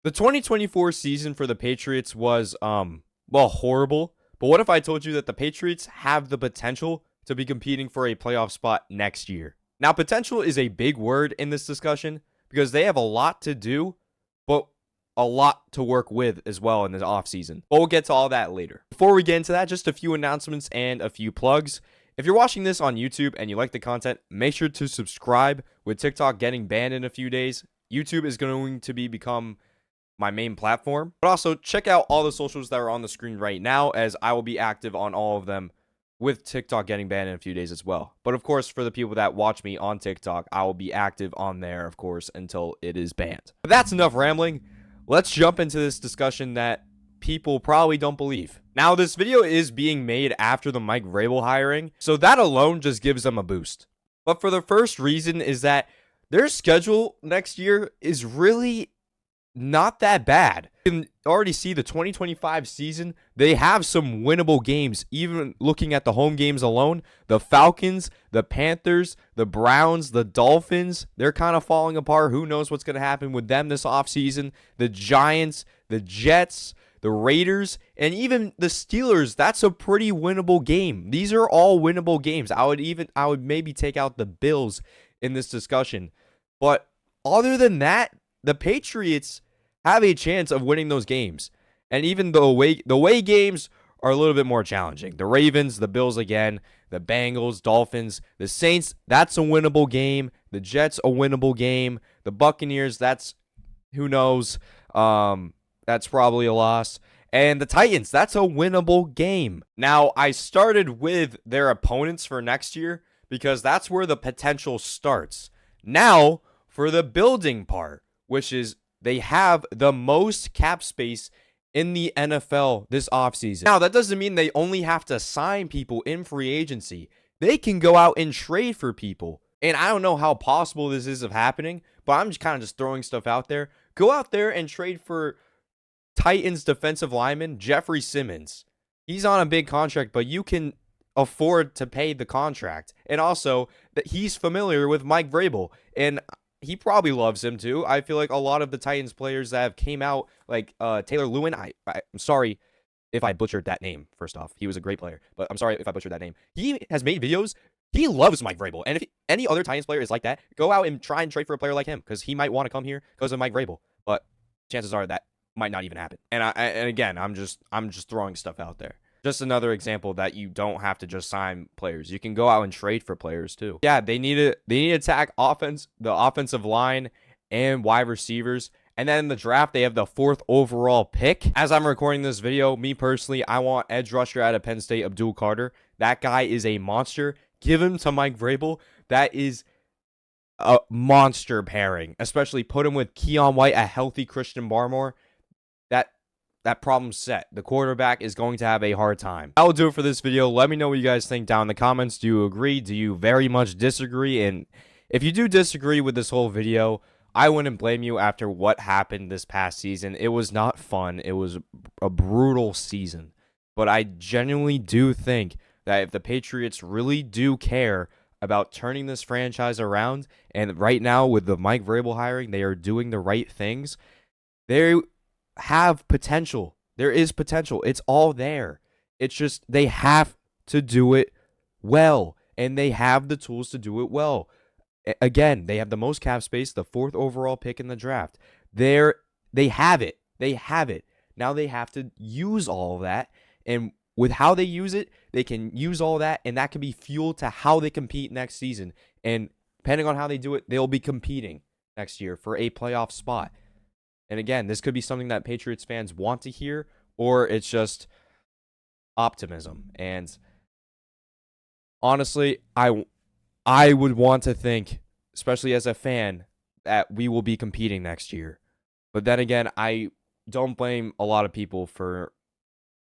The 2024 season for the Patriots was, well, horrible. But what if I told you that the Patriots have the potential to be competing for a playoff spot next year? Now, potential is a big word in this discussion because they have a lot to do, but a lot to work with as well in the offseason. But we'll get to all that later. Before we get into that, just a few announcements and a few plugs. If you're watching this on YouTube and you like the content, make sure to subscribe. With TikTok getting banned in a few days, YouTube is going to become my main platform. But also check out all the socials that are on the screen right now, as I will be active on all of them, with TikTok getting banned in a few days as well. But of course, for the people that watch me on TikTok, I will be active on there, of course, until it is banned. But that's enough rambling. Let's jump into this discussion that people probably don't believe. Now, this video is being made after the Mike Vrabel hiring, so that alone just gives them a boost. But for the first reason is that their schedule next year is really not that bad. You can already see the 2025 season. They have some winnable games, even looking at the home games alone. The Falcons, the Panthers, the Browns, the Dolphins, they're kind of falling apart. Who knows what's going to happen with them this offseason? The Giants, the Jets, the Raiders, and even the Steelers. That's a pretty winnable game. These are all winnable games. I would maybe take out the Bills in this discussion. But other than that, the Patriots have a chance of winning those games. And even the away games are a little bit more challenging. The Ravens, the Bills again, the Bengals, Dolphins, the Saints, that's a winnable game. The Jets, a winnable game. The Buccaneers, that's, who knows, that's probably a loss. And the Titans, that's a winnable game. Now, I started with their opponents for next year because that's where the potential starts. Now, for the building part, which is they have the most cap space in the NFL this offseason. Now, that doesn't mean they only have to sign people in free agency. They can go out and trade for people. And I don't know how possible this is of happening, but I'm just kind of throwing stuff out there. Go out there and trade for Titans defensive lineman Jeffrey Simmons. He's on a big contract, but you can afford to pay the contract. And also, that he's familiar with Mike Vrabel, and he probably loves him too. I feel like a lot of the Titans players that have came out, like Taylor Lewin, I'm sorry if I butchered that name, first off. He was a great player, but I'm sorry if I butchered that name. He has made videos. He loves Mike Vrabel. And if any other Titans player is like that, go out and try and trade for a player like him, because he might want to come here because of Mike Vrabel. But chances are that might not even happen. And again, I'm just throwing stuff out there. Just another example that you don't have to just sign players. You can go out and trade for players too. Yeah, they need to attack the offensive line and wide receivers. And then in the draft, they have the 4th overall pick. As I'm recording this video, me personally, I want edge rusher out of Penn State, Abdul Carter. That guy is a monster. Give him to Mike Vrabel. That is a monster pairing. Especially put him with Keon White, a healthy Christian Barmore. That problem's set. The quarterback is going to have a hard time. That will do it for this video. Let me know what you guys think down in the comments. Do you agree? Do you very much disagree? And if you do disagree with this whole video, I wouldn't blame you after what happened this past season. It was not fun. It was a brutal season. But I genuinely do think that if the Patriots really do care about turning this franchise around, and right now with the Mike Vrabel hiring, they are doing the right things, they have potential. There is potential. It's all there. It's just they have to do it well, and they have the tools to do it well. Again, they have the most cap space, the 4th overall pick in the draft. They have it. They have it. Now they have to use all of that, and with how they use it, they can use all that, and that can be fuel to how they compete next season. And depending on how they do it, they'll be competing next year for a playoff spot. And again, this could be something that Patriots fans want to hear, or it's just optimism. And honestly, I would want to think, especially as a fan, that we will be competing next year. But then again, I don't blame a lot of people for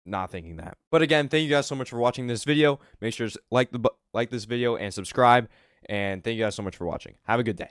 not thinking that. But again, thank you guys so much for watching this video. Make sure to like this video and subscribe. And thank you guys so much for watching. Have a good day.